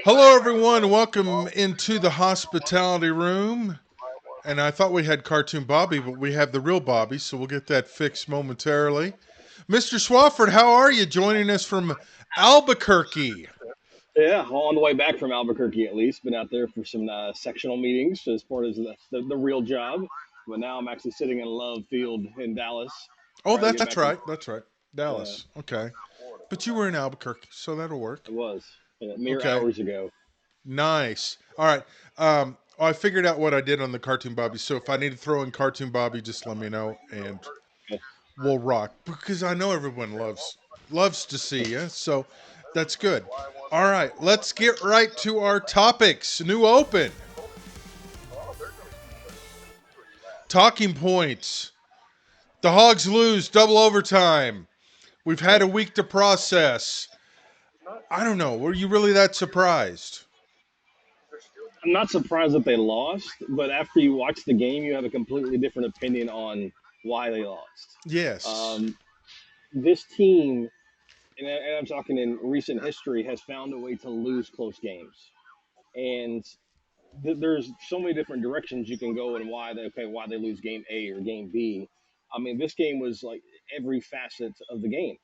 Hello, everyone. Welcome into the hospitality room. And I thought we had Cartoon Bobby, but we have the real Bobby, so we'll get that fixed momentarily. Mr. Swofford, how are you? Joining us from Albuquerque. Yeah, on the way back from Albuquerque at least. Been out there for some sectional meetings as part of the real job. But now I'm actually sitting in Love Field in Dallas, Oh, trying to get that's back to. right. That's right. Dallas. Okay. But you were in Albuquerque, so that'll work. It was mere Okay. hours ago. Nice. All right. I figured out what I did on the Cartoon Bobby. So if I need to throw in Cartoon Bobby, just let me know, and Yeah. will rock because I know everyone loves to see you. So that's good. All right, let's get right to our topics. New open. Talking points. The Hogs lose double overtime. We've had Yep. a week to process. I don't know. Were you really that surprised? I'm not surprised that they lost, but after you watch the game, you have a completely different opinion on why they lost. Yes. Um, this team, and I'm talking in recent history, has found a way to lose close games. And there's so many different directions you can go and why they lose game A or game B. I mean, this game was like every facet of the game.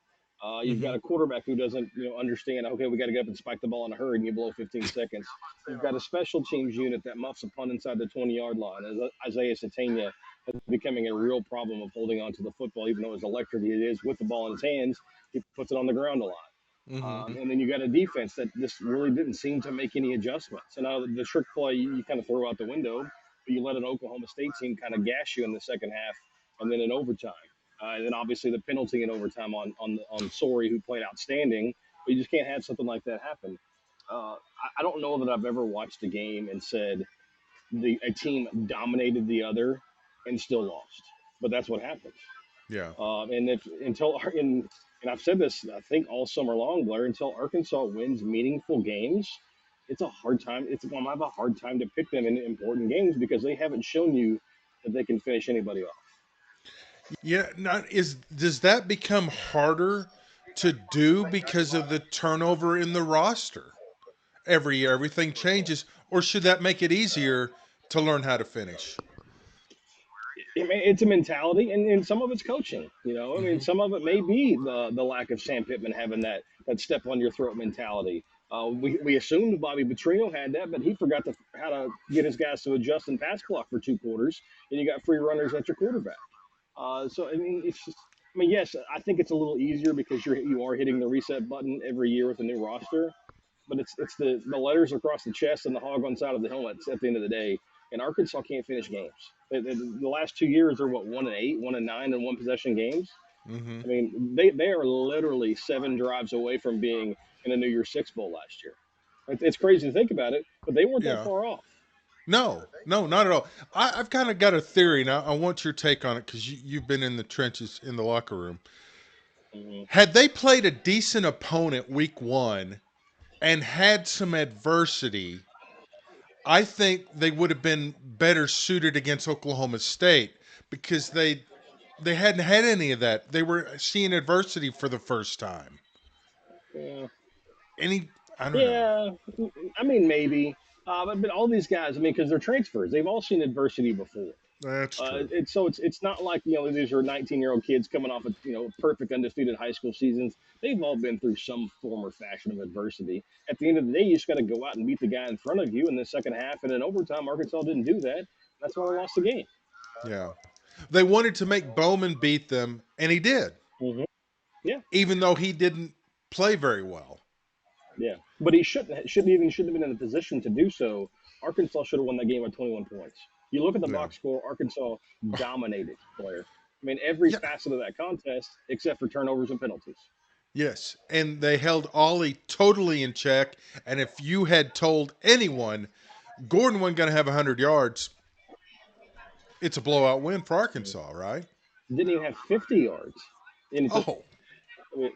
You've got Mm-hmm. a quarterback who doesn't understand. Okay, we got to get up and spike the ball in a hurry, and you blow 15 seconds. You've got a special teams unit that muffs a punt inside the 20-yard line. As Isaiah Satania is becoming a real problem of holding on to the football, even though as electric it is with the ball in his hands, he puts it on the ground a lot. Mm-hmm. And then you got a defense that just really didn't seem to make any adjustments. And now the trick play you kind of throw out the window, but you let an Oklahoma State team kind of gash you in the second half, and then in overtime. And then obviously the penalty in overtime on Sorey, who played outstanding. But you just can't have something like that happen. I don't know that I've ever watched a game and said a team dominated the other and still lost. But that's what happens. Yeah. And if until and I've said this I think all summer long, Blair, until Arkansas wins meaningful games, it's a hard time. It's going to have a hard time to pick them in important games because they haven't shown you that they can finish anybody off. Yeah. Not is does that become harder to do because of the turnover in the roster? Every year everything changes, or should that make it easier to learn how to finish? I mean, it's a mentality, and some of it's coaching. I mean, Hmm. some of it may be the lack of Sam Pittman having that step on your throat mentality. We assumed Bobby Petrino had that, but he forgot how to get his guys to adjust and pass block for 2 quarters, and you got free runners at your quarterback. So I mean, it's just. I mean, yes, I think it's a little easier because you are hitting the reset button every year with a new roster, but it's the letters across the chest and the hog on the side of the helmets at the end of the day. And Arkansas can't finish games. The last 2 years are what 1-8, 1-9, and one possession games. Hmm. I mean, they are literally 7 drives away from being in a New Year's Six bowl last year. It's crazy to think about it, but they weren't that Yeah. far off. No, no, not at all. I've kind of got a theory now. I want your take on it because you've been in the trenches in the locker room. Hmm. Had they played a decent opponent week one and had some adversity, I think they would have been better suited against Oklahoma State because they hadn't had any of that. They were seeing adversity for the first time. Yeah. Any, I don't know. Yeah, I mean maybe, but all these guys, I mean, because they're transfers, they've all seen adversity before. That's true. It's not like these are 19-year-old kids coming off of perfect undefeated high school seasons. They've all been through some form or fashion of adversity. At the end of the day, you just got to go out and beat the guy in front of you in the second half, and in overtime, Arkansas didn't do that. That's why they lost the game. Yeah. They wanted to make Bowman beat them, and he did, Hmm. Yeah, even though he didn't play very well. yeah, but he shouldn't have been in the position to do so. Arkansas should have won that game by 21 points. You look at the Yeah. box score, Arkansas Oh, dominated Blair. I mean, every yeah. facet of that contest except for turnovers and penalties. Yes. And they held Ollie totally in check. And if you had told anyone Gordon wasn't going to have 100 yards, it's a blowout win for Arkansas, right? Didn't even have 50 yards. And it's just, Oh, I mean,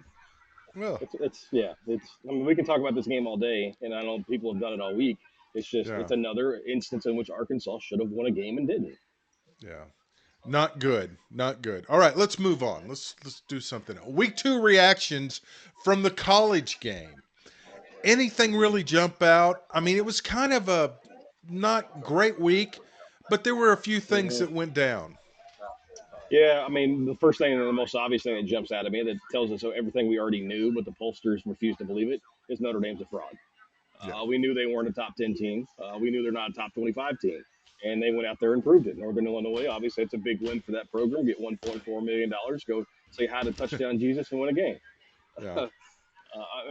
well, it's yeah, I mean, we can talk about this game all day, and I know people have done it all week. It's just, yeah. it's another instance in which Arkansas should have won a game and didn't. Yeah. Not good. Not good. All right, let's move on. Let's do something else. Week 2 reactions from the college game. Anything really jump out? I mean, it was kind of a not great week, but there were a few things Hmm. that went down. Yeah, I mean, the first thing and the most obvious thing that jumps out at me that tells us everything we already knew, but the pollsters refuse to believe it, is Notre Dame's a fraud. Yeah. We knew they weren't a top 10 team. We knew they're not a top 25 team. And they went out there and proved it. Northern Illinois, obviously, it's a big win for that program. Get $1.4 million, go say hi to Touchdown Jesus and win a game. Yeah.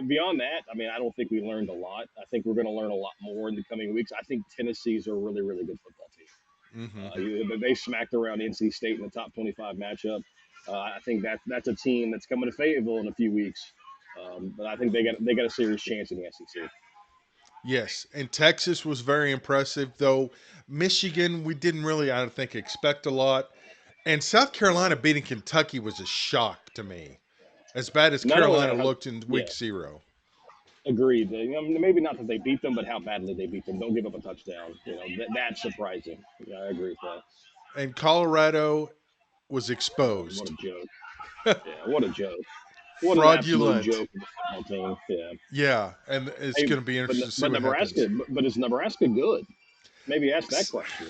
Beyond that, I mean, I don't think we learned a lot. I think we're going to learn a lot more in the coming weeks. I think Tennessee's a really, really good football team. Hmm. They smacked around NC State in the top 25 matchup. I think that's a team that's coming to Fayetteville in a few weeks. But I think they got a serious chance in the SEC. Yes, and Texas was very impressive, though Michigan, we didn't really, I don't think, expect a lot. And South Carolina beating Kentucky was a shock to me, as bad as Not only Carolina that, looked in yeah, week 0. agreed. Maybe not that they beat them, but how badly they beat them. Don't give up a touchdown. That's surprising. Yeah, I agree with that. And Colorado was What exposed. a joke. Yeah, what a joke. What an absolute Fraudulent. joke of a football team. Yeah. Yeah, and it's Hey, going to be but interesting to see but what Nebraska, happens. but is Nebraska good? Maybe ask that question.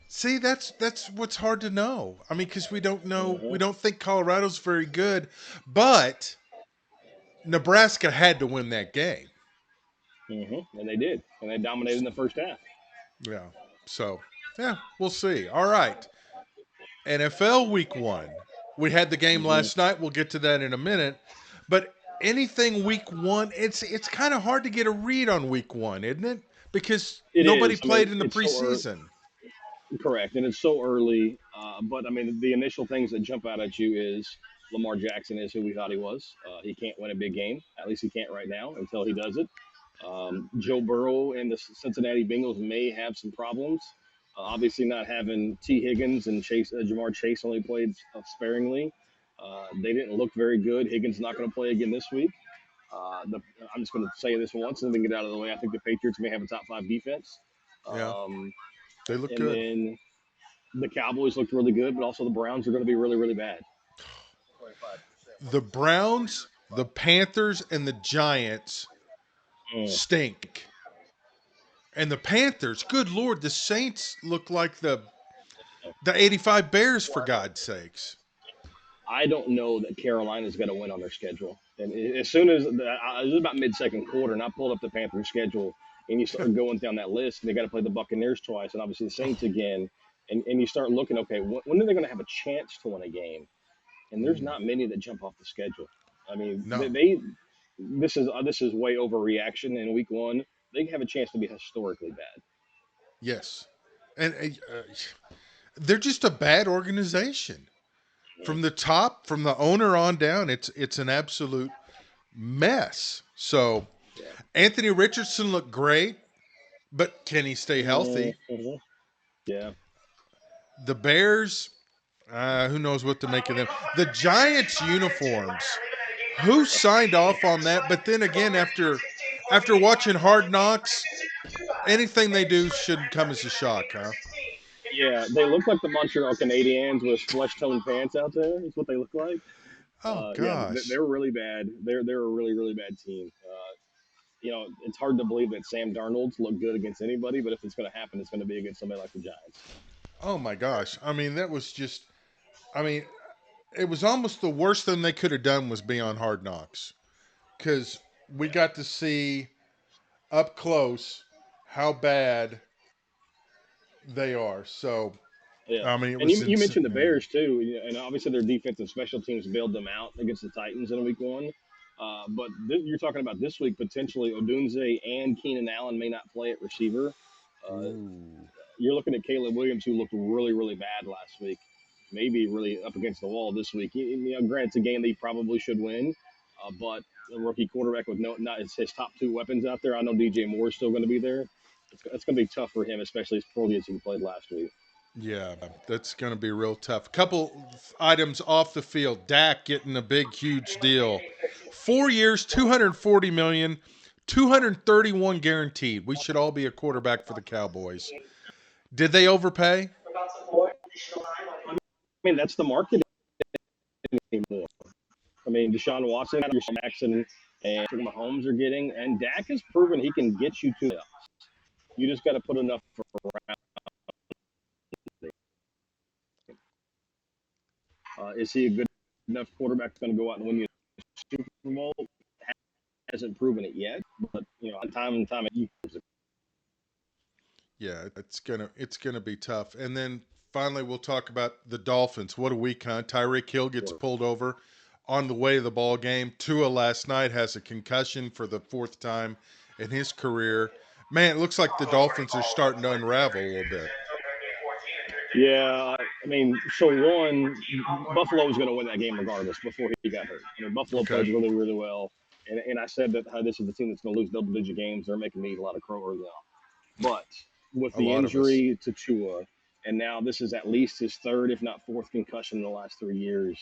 See, that's what's hard to know. I mean, because we don't know, we Hmm. don't think Colorado's very good, but Nebraska had to win that game. And they did, and they dominated in the first half. Yeah. So, yeah, we'll see. All right. NFL week 1. We had the game Hmm. last night. We'll get to that in a minute. But anything week 1, it's kind of hard to get a read on week 1, isn't it? Because It nobody is. I played mean, in the it's so early. preseason. Correct, and it's so early. But I mean, the initial things that jump out at you is Lamar Jackson is who we thought he was. He can't win a big game. At least he can't right now until he does it. Joe Burrow and the Cincinnati Bengals may have some problems. Obviously, not having T. Higgins and Jamar Chase only played sparingly. They didn't look very good. Higgins not going to play again this week. I'm just going to say this once and then get out of the way. I think the Patriots may have a top five defense. Yeah, Um, they look and good. then the Cowboys looked really good, but also the Browns are going to be really, really bad. The Browns, the Panthers, and the Giants Mm. stink. And the Panthers, good Lord, the Saints look like the 85 Bears, for God's sakes. I don't know that Carolina's going to win on their schedule. And as soon as it was about mid-second quarter, and I pulled up the Panthers schedule, and you start going down that list, and they got to play the Buccaneers twice, and obviously the Saints Oh, again, and you start looking, okay, when are they going to have a chance to win a game? And there's mm, not many that jump off the schedule. I mean, no. this is way overreaction in week one. They have a chance to be historically bad. Yes. And they're just a bad organization. Yeah. From the top, from the owner on down, it's an absolute mess. So Yeah. Anthony Richardson looked great, but can he stay healthy? Mm-hmm. Yeah. The Bears, who knows what to make of them? The Giants uniforms. Who signed off on that? But then again, after watching Hard Knocks, anything they do shouldn't come as a shock, huh? Yeah, they look like the Montreal Canadiens with flesh tone pants out there. Is what they look like. Oh Yeah, gosh. they're really bad. They're a really really bad team. It's hard to believe that Sam Darnold's look good against anybody, but if it's going to happen, it's going to be against somebody like the Giants. Oh my gosh. I mean, that was just. I mean, it was almost the worst thing they could have done was be on Hard Knocks because we got to see up close how bad they are. So Yeah, I mean, it and was you insane. mentioned the Bears too, and obviously their defensive special teams bailed them out against the Titans in week one. But you're talking about this week potentially Odunze and Keenan Allen may not play at receiver. Uh, Ooh. you're looking at Caleb Williams, who looked really, really bad last week. Maybe really up against the wall this week. Granted, it's a game that he probably should win, but a rookie quarterback with no not his top two weapons out there. I know DJ Moore is still going to be there. It's going to be tough for him, especially as poorly as he played last week. Yeah, that's going to be real tough. Couple items off the field. Dak getting a big, huge deal. 4 years, 240 million, 231 guaranteed. We should all be a quarterback for the Cowboys. Did they overpay? I mean, that's the market anymore. I mean, Deshaun Watson, Jackson, and Mahomes are getting, and Dak has proven he can get you to the playoffs. You just got to put enough around it. Is he a good enough quarterback that's going to go out and win you a Super Bowl? Hasn't proven it yet, but time and time again, Yeah, it's gonna be tough. And then finally, we'll talk about the Dolphins. What a week, huh? Tyreek Hill gets pulled over on the way to the ball game. Tua last night has a concussion for the fourth time in his career. Man, it looks like the Dolphins are starting to unravel a little bit. yeah, I mean, so one, Buffalo was going to win that game regardless before he got hurt. I mean, Buffalo Okay, played really, really well, and I said that this is the team that's going to lose double-digit games. They're making me eat a lot of crow early on, but with a the lot of us. injury to Tua, and now this is at least his third, if not fourth, concussion in the last 3 years.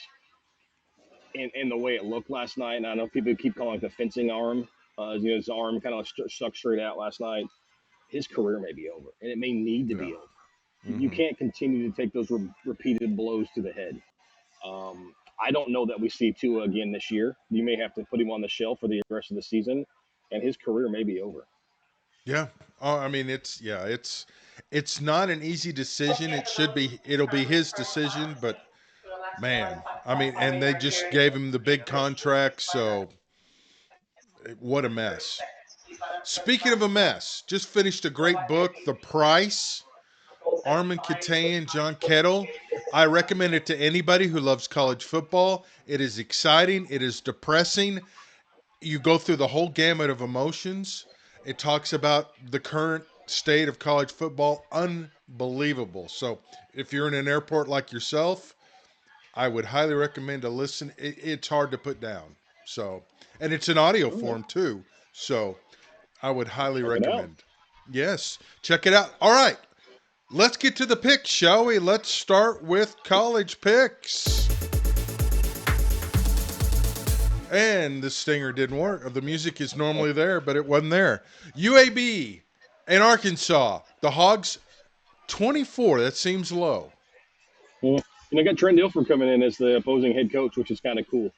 And the way it looked last night, and I know people keep calling it the fencing arm. His arm kind of stuck straight out last night. His career may be over, and it may need to Yeah. be over. You Hmm. can't continue to take those repeated blows to the head. I don't know that we see Tua again this year. You may have to put him on the shelf for the rest of the season, and his career may be over. Yeah. Oh, I mean, it's not an easy decision. It'll be his decision, but man, I mean, and they just gave him the big contract, so what a mess. Speaking of a mess, just finished a great book, The Price, Armin Katayan, John Kettle. I recommend it to anybody who loves college football. It is exciting, it is depressing. You go through the whole gamut of emotions. It talks about the current state of college football. Unbelievable. So, if you're in an airport like yourself, I would highly recommend to listen. It's hard to put down. So, and it's an audio All right, form too. So, I would highly check it out. recommend. Yes, check it out. All right, let's get to the picks, shall we? Let's start with college picks. And the stinger didn't work. The music is normally there, but it wasn't there. UAB and Arkansas. The Hogs 24. That seems low. Well, I got Trent Dilfer coming in as the opposing head coach, which is kind of cool.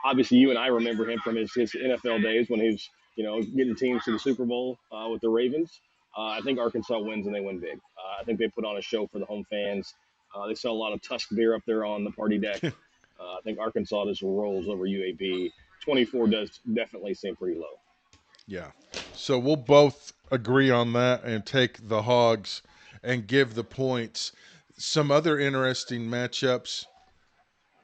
Obviously you and I remember him from his NFL days when he was, getting teams to the Super Bowl with the Ravens. I think Arkansas wins and they win big. I think they put on a show for the home fans. They sell a lot of Tusk beer up there on the party deck. I think Arkansas just rolls over UAB. 24 does definitely seem pretty low. Yeah. So we'll both agree on that and take the Hogs and give the points. Some other interesting matchups.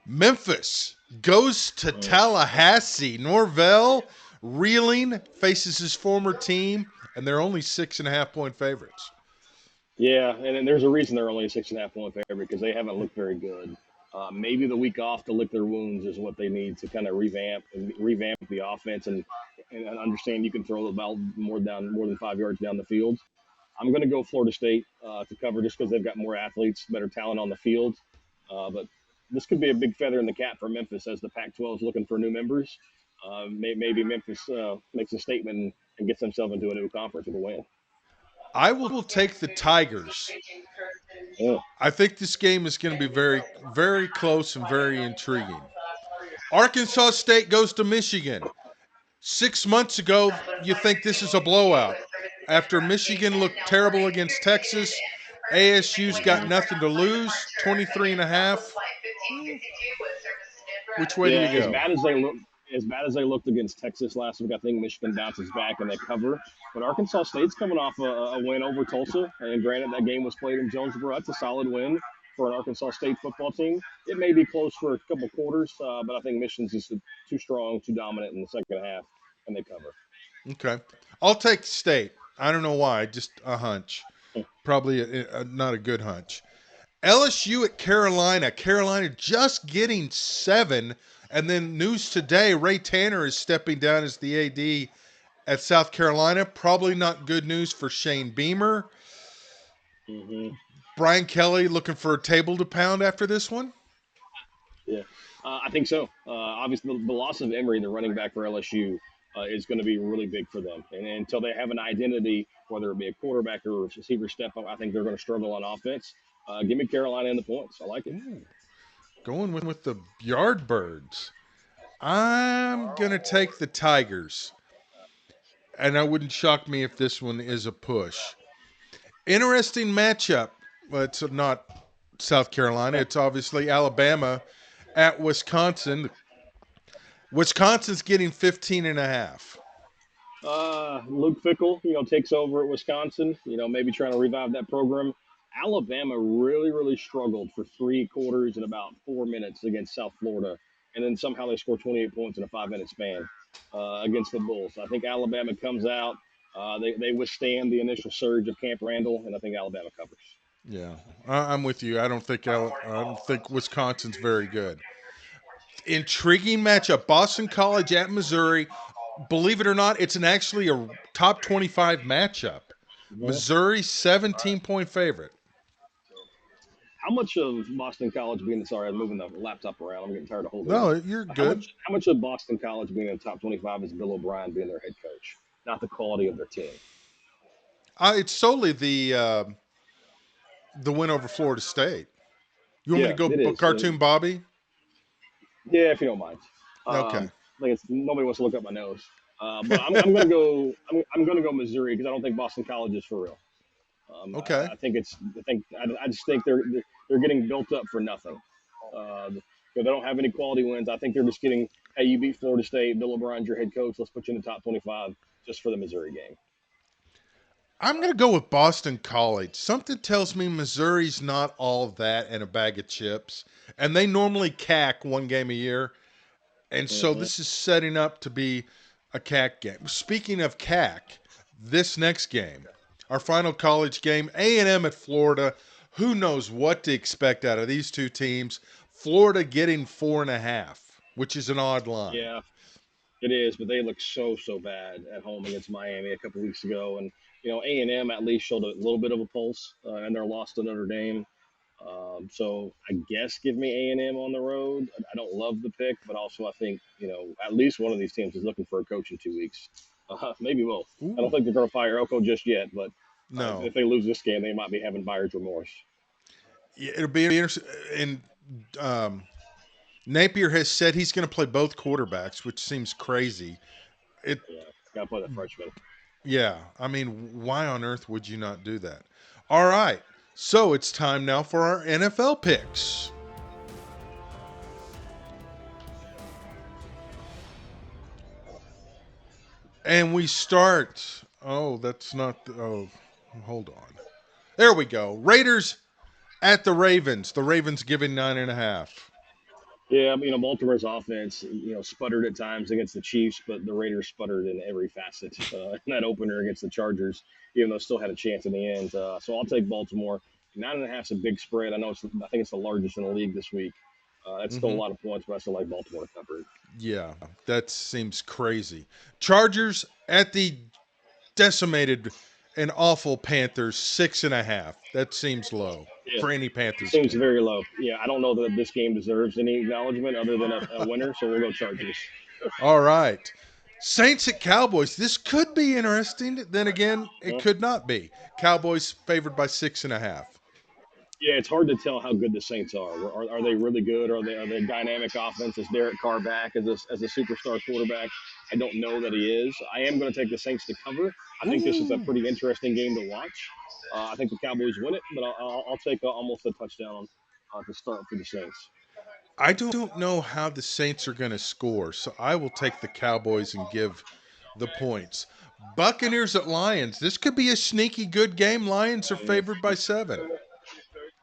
Memphis goes to Mm. Tallahassee. Norvell reeling faces his former team, and they're only 6.5 point favorites. Yeah, and there's a reason they're only a 6.5 point favorite because they haven't looked very good. Maybe the week off to lick their wounds is what they need to kind of revamp the offense and understand you can throw the ball more than 5 yards down the field. I'm going to go Florida State to cover just because they've got more athletes, better talent on the field. But this could be a big feather in the cap for Memphis as the Pac-12 is looking for new members. Maybe Memphis makes a statement and gets themselves into a new conference with a win. I will take the Tigers. Yeah. I think this game is going to be very, very close and very intriguing. Arkansas State goes to Michigan. 6 months ago, you think this is a blowout. After Michigan looked terrible against Texas, ASU's got nothing to lose, 23 and a half. Which way do you Yeah, go? as bad as they looked against Texas last week, I think Michigan bounces back and they cover. But Arkansas State's coming off a win over Tulsa, and granted that game was played in Jonesboro. That's a solid win for an Arkansas State football team. It may be close for a couple quarters, but I think Michigan's just too strong, too dominant in the second half, and they cover. Okay. I'll take State. I don't know why, just a hunch. Probably not a good hunch. LSU at Carolina. Carolina just getting 7. And then news today, Ray Tanner is stepping down as the AD at South Carolina. Probably not good news for Shane Beamer. Hmm. Brian Kelly looking for a table to pound after this one. Yeah, I think so. Obviously, the loss of Emory, the running back for LSU, is going to be really big for them. And until they have an identity, whether it be a quarterback or a receiver step up, I think they're going to struggle on offense. Give me Carolina in the points. I like it. Ooh, going with the Yardbirds. I'm going to take the Tigers, and I wouldn't shock me if this one is a push. Interesting matchup. Well, it's not South Carolina. It's obviously Alabama at Wisconsin. Wisconsin's getting 15 and a half. Luke Fickle, takes over at Wisconsin. Maybe trying to revive that program. Alabama really, really struggled for 3 quarters and about 4 minutes against South Florida, and then somehow they scored 28 points in a 5 minute span against the Bulls. I think Alabama comes out. They withstand the initial surge of Camp Randall, and I think Alabama covers. Yeah, I'm with you. I don't think Wisconsin's very good. Intriguing matchup. Boston College at Missouri. Believe it or not, it's actually a top 25 matchup. Mhm. Missouri 17-point favorite. How much of Boston College being sorry, I'm moving the laptop around. I'm getting tired of holding it. No, you're How good. much how much of Boston College being in the top 25 is Bill O'Brien being their head coach, not the quality of their team? It's solely the win over Florida State. You want me to Yeah, go it is. cartoon Bobby? Yeah, if you don't mind. Okay. Like it's nobody wants to look up my nose. But I'm gonna go. I'm gonna go Missouri because I don't think Boston College is for real. Okay. I just think they're getting built up for nothing. They don't have any quality wins. I think they're just getting. Hey, you beat Florida State. Bill O'Brien's your head coach. Let's put you in the top 25 just for the Missouri game. I'm going to go with Boston College. Something tells me Missouri's not all that and a bag of chips, and they normally cack one game a year. And so Hmm. this is setting up to be a CAC game. Speaking of CAC, this next game, our final college game, A&M at Florida. Who knows what to expect out of these two teams? Florida getting 4.5, which is an odd line. Yeah, it is, but they look so bad at home against Miami a couple weeks ago, and A&M at least showed a little bit of a pulse in their loss to Notre Dame. So I guess give me A&M on the road. I don't love the pick, but also I think at least one of these teams is looking for a coach in 2 weeks, maybe both. I don't Ooh, think they're going to fire Oko just yet, but no. if they lose this game, they might be having buyer's remorse. Yeah, it'll be interesting. And um, Napier has said he's going to play both quarterbacks, which seems crazy. It, Yeah, got to play the freshman. yeah. I mean, why on earth would you not do that? All right. So it's time now for our NFL picks. And we start. Oh, that's not. Oh, hold on. There we go. Raiders at the Ravens. The Ravens giving 9.5. Yeah, Baltimore's offense, sputtered at times against the Chiefs, but the Raiders sputtered in every facet in that opener against the Chargers, even though still had a chance in the end. So I'll take Baltimore. 9.5 is a big spread. I think it's the largest in the league this week. That's still a Mm-hmm. lot of points, but I still like Baltimore to cover it. Yeah, that seems crazy. Chargers at the decimated and awful Panthers 6.5. That seems low Yeah, for any Panthers seems game. very low. Yeah, I don't know that this game deserves any acknowledgement other than a winner, so we'll go Chargers. All right. Saints at Cowboys. This could be interesting. Then again, it Uh, could not be. Cowboys favored by 6.5. Yeah, it's hard to tell how good the Saints are. Are they really good? Are they dynamic offense? Is Derek Carr back as a superstar quarterback? I don't know that he is. I am going to take the Saints to cover. I think this is a Ooh. pretty interesting game to watch. I think the Cowboys win it, but I'll take almost a touchdown to start for the Saints. I don't know how the Saints are going to score, so I will take the Cowboys and give the points. Buccaneers at Lions. This could be a sneaky good game. Lions are Mm. favored by 7.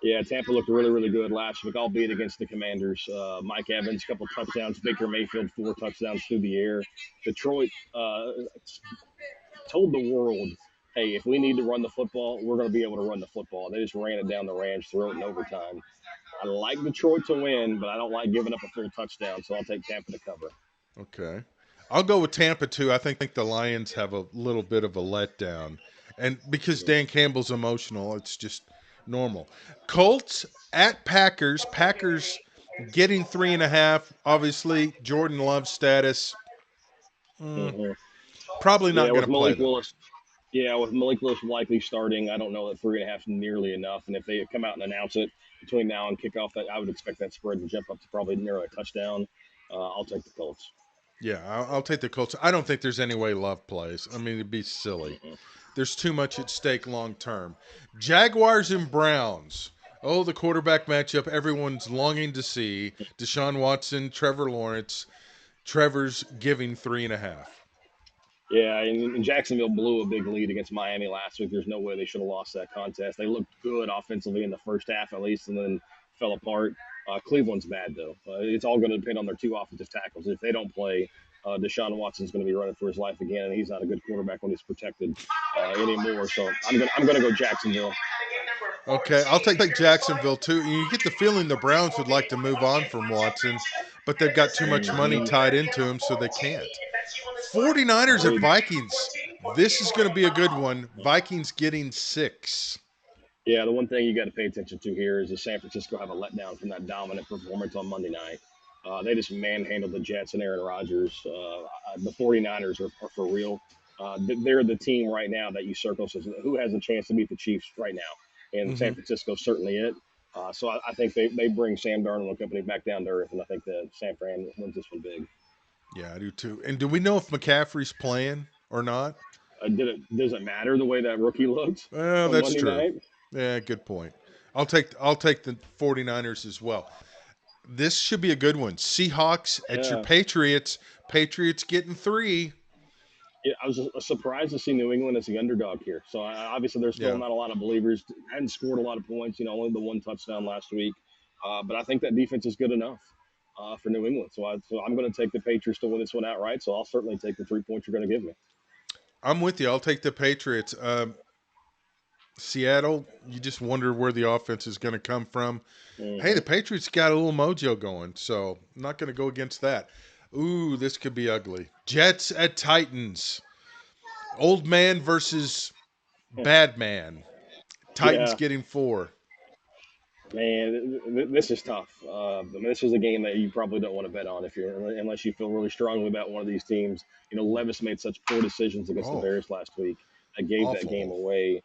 Yeah, Tampa looked really, really good last week, albeit against the Commanders. Mike Evans, a couple touchdowns. Baker Mayfield, 4 touchdowns through the air. Detroit told the world, hey, if we need to run the football, we're going to be able to run the football. They just ran it down the Rams' throat in overtime. I like Detroit to win, but I don't like giving up a full touchdown, so I'll take Tampa to cover. Okay. I'll go with Tampa too. I think the Lions have a little bit of a letdown. And because Mhm. Dan Campbell's emotional, it's just normal. Colts at Packers. Packers getting 3.5. Obviously, Jordan Love status. Mm, Mhm. probably Yeah, not going to with play Malik though. Willis. Yeah, with Malik Willis likely starting, I don't know that 3.5 is nearly enough. And if they come out and announce it between now and kickoff, that I would expect that spread to jump up to probably nearly a touchdown. I'll take the Colts. Yeah, I'll take the Colts. I don't think there's any way Love plays. I mean, it'd be silly. Mm-mm. There's too much at stake long term. Jaguars and Browns. Oh, the quarterback matchup everyone's longing to see. Deshaun Watson, Trevor Lawrence. Trevor's giving 3.5. Yeah, and Jacksonville blew a big lead against Miami last week. There's no way they should have lost that contest. They looked good offensively in the first half, at least, and then fell apart. Cleveland's bad, though. It's all going to depend on their two offensive tackles. If they don't play, Deshaun Watson's going to be running for his life again, and he's not a good quarterback when he's protected anymore. So I'm gonna go Jacksonville. Okay, I'll take Jacksonville too. You get the feeling the Browns would like to move on from Watson, but they've got too much money Mhm. tied into him, so they can't. 49ers at Agreed. Vikings. This is going to be a good one. Vikings getting 6. Yeah, the one thing you got to pay attention to here is that San Francisco have a letdown from that dominant performance on Monday night. They just manhandled the Jets and Aaron Rodgers. The 49ers are for real. They're the team right now that you circle says who has a chance to beat the Chiefs right now, and Mm-hmm. San Francisco's certainly it. So I think they bring Sam Darnold and company back down to earth, and I think that San Fran wins this one big. Yeah, I do too. And do we know if McCaffrey's playing or not? Does it matter the way that rookie looked Well, on that's Monday true. night? Yeah, good point. I'll take the 49ers as well. This should be a good one. Seahawks at your Yeah. Patriots. Patriots getting 3. Yeah, I was surprised to see New England as the underdog here. So obviously, there's still Yeah. not a lot of believers. Hadn't scored a lot of points. Only the one touchdown last week. But I think that defense is good enough for New England. So I'm going to take the Patriots to win this one outright. So I'll certainly take the 3 points you're going to give me. I'm with you. I'll take the Patriots. Seattle, you just wonder where the offense is going to come from. Hey, Hmm. the Patriots got a little mojo going, so I'm not going to go against that. Ooh, this could be ugly. Jets at Titans. Old man versus bad man. Titans Yeah, getting 4. man, this is tough. I mean, this is a game that you probably don't want to bet on if you're unless you feel really strongly about one of these teams. Levis made such poor decisions against the Oh, Bears last week. I gave that game awful. away.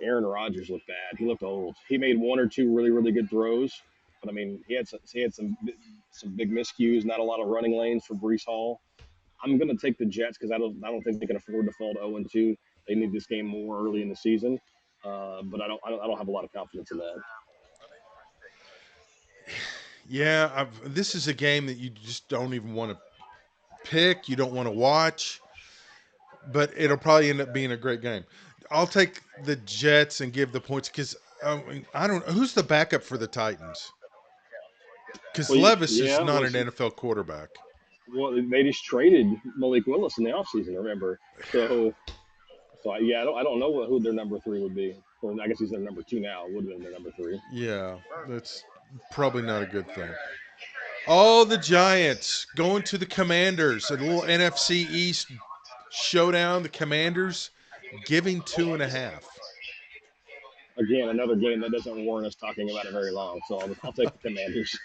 Aaron Rodgers looked bad. He looked old. He made one or two really really good throws, but I mean he had some big miscues. Not a lot of running lanes for Brees Hall. I'm going to take the Jets because I don't think they can afford to fall to 0-2. They need this game more early in the season. But I don't have a lot of confidence in that. Yeah, this is a game that you just don't even want to pick. You don't want to watch, but it'll probably end up being a great game. I'll take the Jets and give the points because I don't. Who's the backup for the Titans? Because Well, Levis is yeah, not an NFL quarterback. they just traded Malik Willis in the offseason, remember? Yeah, I don't know who their number three would be. Well, I guess he's their number two now. Would have been their number three. Yeah, that's probably not a good thing. Oh, the Giants going to the Commanders. A little NFC East showdown. The Commanders giving 2.5. Again, another game that doesn't warrant us talking about it very long. So I'll take the Commanders.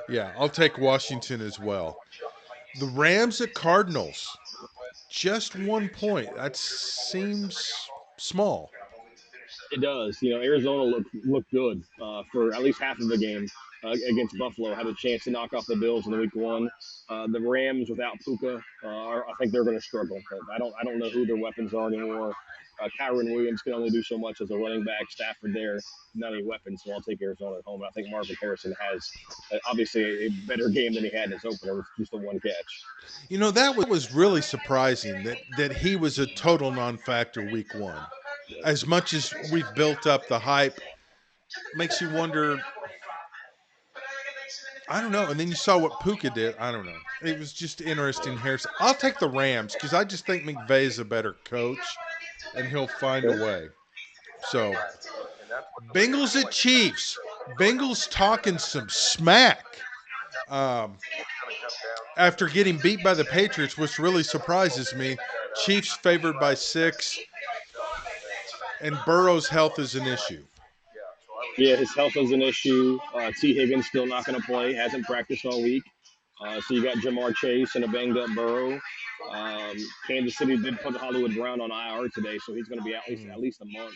Yeah, I'll take Washington as well. The Rams at Cardinals. Just 1 point. That seems small. It does. Arizona looked good for at least half of the game against Buffalo. Had a chance to knock off the Bills in the week one. The Rams without Puka, I think they're going to struggle. I don't know who their weapons are anymore. Kyron Williams can only do so much as a running back. Stafford there, not any weapons, so I'll take Arizona at home. I think Marvin Harrison has obviously a better game than he had in his opener with just the one catch. That was really surprising that he was a total non-factor week 1. As much as we've built up the hype, makes you wonder. I don't know. And then you saw what Puka did. I don't know. It was just interesting. Harrison. I'll take the Rams because I just think McVay is a better coach, and he'll find a Okay. way. So, Bengals at Chiefs. Bengals talking some smack. Um, After getting beat by the Patriots, which really surprises me. Chiefs favored by 6, and Burrow's health is an issue. Yeah, his health is an issue. T. Higgins still not going to play. Hasn't practiced all week. So you got Jamar Chase and a banged up Burrow. Kansas City did put Hollywood Brown on IR today, so he's going to be at least Mm. at least a month.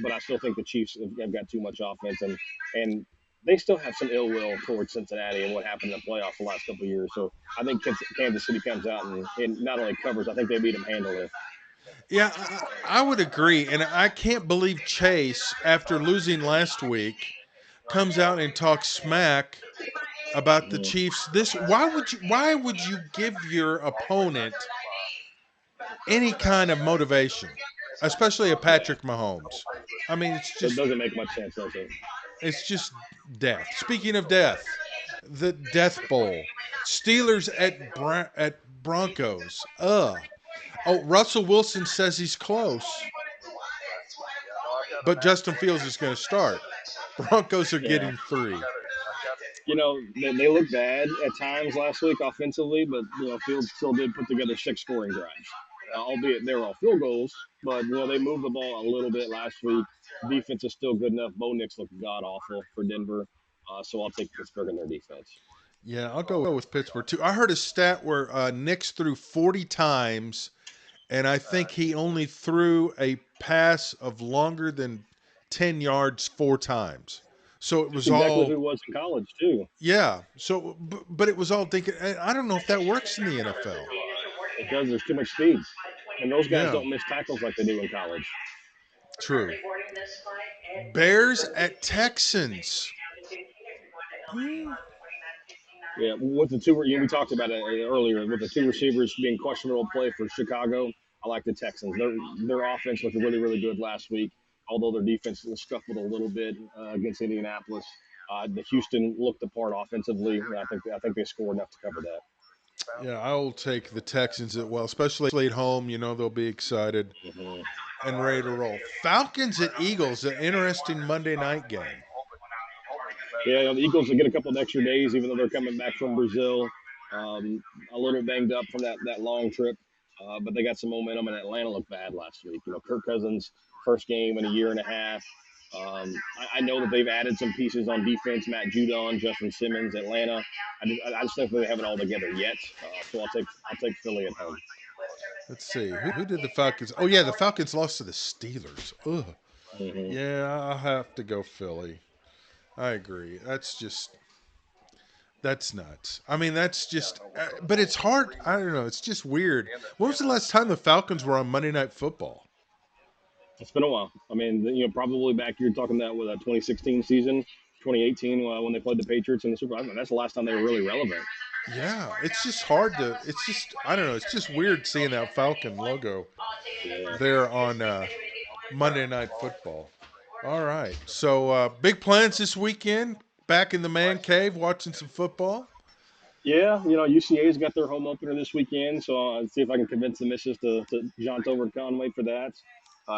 But I still think the Chiefs have got too much offense, and they still have some ill will towards Cincinnati and what happened in the playoffs the last couple of years. So I think Kansas City comes out and not only covers, I think they beat them handily. Yeah, I would agree, and I can't believe Chase, after losing last week, comes out and talks smack about the Mhm. Chiefs. This why would you give your opponent any kind of motivation, especially a Yeah, Patrick Mahomes? I mean, it's it just doesn't make much sense, does it? it's just death. Speaking of death, the Death Bowl, Steelers at Broncos. Oh, Russell Wilson says he's close, but Justin Fields is going to start. Broncos are Yeah. getting three. They look bad at times last week offensively, but Fields still did put together six scoring drives, albeit they were all field goals. But they moved the ball a little bit last week. Defense is still good enough. Bo Nix looked god awful for Denver, so I'll take Pittsburgh in their defense. Yeah, I'll go with Pittsburgh too. I heard a stat where Knicks threw 40 times, and I think he only threw a pass of longer than 10 yards four times. So it That's was exactly who all, it was in college too. yeah. So, but it was all thinking, I don't know if that works in the NFL. It does. There's too much speed, and those guys Yeah, don't miss tackles like they do in college. true. Bears at Texans. Hmm. Yeah, with the two, we talked about it earlier. With the two receivers being questionable play for Chicago, I like the Texans. Their offense looked really really good last week, although their defense scuffled a little bit against Indianapolis. The Houston looked the part offensively. I think they scored enough to cover that. Yeah, I'll take the Texans as well, especially at home. They'll be excited Hmm. and ready to roll. Falcons at Eagles, an interesting Monday night game. Yeah, the Eagles will get a couple of extra days, even though they're coming back from Brazil, a little banged up from that long trip. But they got some momentum, and Atlanta looked bad last week. Kirk Cousins' first game in a year and a half. I know that they've added some pieces on defense: Matt Judon, Justin Simmons, Atlanta. I just don't think they have it all together yet. So I'll take Philly at home. Let's see. Who did the Falcons? Oh, yeah, the Falcons lost to the Steelers. Ugh. Hmm. Yeah, I'll have to go Philly. I agree. That's nuts. I mean, that's just, but it's hard. I don't know. It's just weird. When was the last time the Falcons were on Monday Night Football? It's been a while. I mean, probably back you're talking that with a 2016 season, 2018 when they played the Patriots in the Super Bowl. I mean, that's the last time they were really relevant. Yeah, it's just hard to. It's just, I don't know. It's just weird seeing that Falcon logo Yeah. there on Monday Night Football. All right. So, big plans this weekend. Back in the man cave watching some football. Yeah, UCA's got their home opener this weekend, so I'll see if I can convince the missus to jaunt over to Conway for that.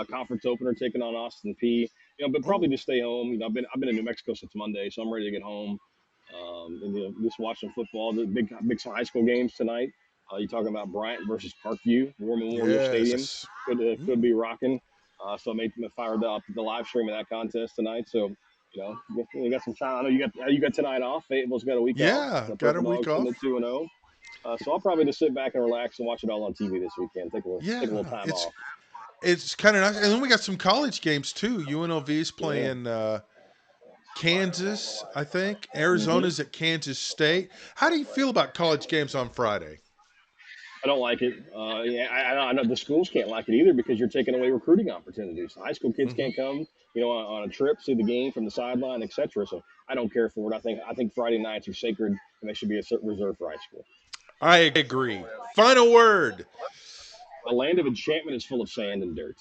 Conference opener taking on Austin P. But probably Oh, just stay home. I've been in New Mexico since Monday, so I'm ready to get home. And just watching football. The big high school games tonight. You're talking about Bryant versus Parkview, War Memorial Stadium. yes. Could be rocking. So I made fired up the live stream of that contest tonight. So you got some time. I know you got tonight off. Fayetteville's got a week off. Yeah, The got a Purple week Dogs sitting off. at 2-0. So I'll probably just sit back and relax and watch it all on TV this weekend. Take a little Yeah, time it's off. it's kind of nice. And then we got some college games too. UNLV is Yeah. playing Kansas, I think. Hmm. Arizona's at Kansas State. How do you feel about college games on Friday? I don't like it. Yeah, I know the schools can't like it either because you're taking away recruiting opportunities. High school kids Hmm. can't come, on a trip, see the game from the sideline, etc. So I don't care for it. I think Friday nights are sacred and they should be reserved for high school. I agree. Final word. A land of enchantment is full of sand and dirt.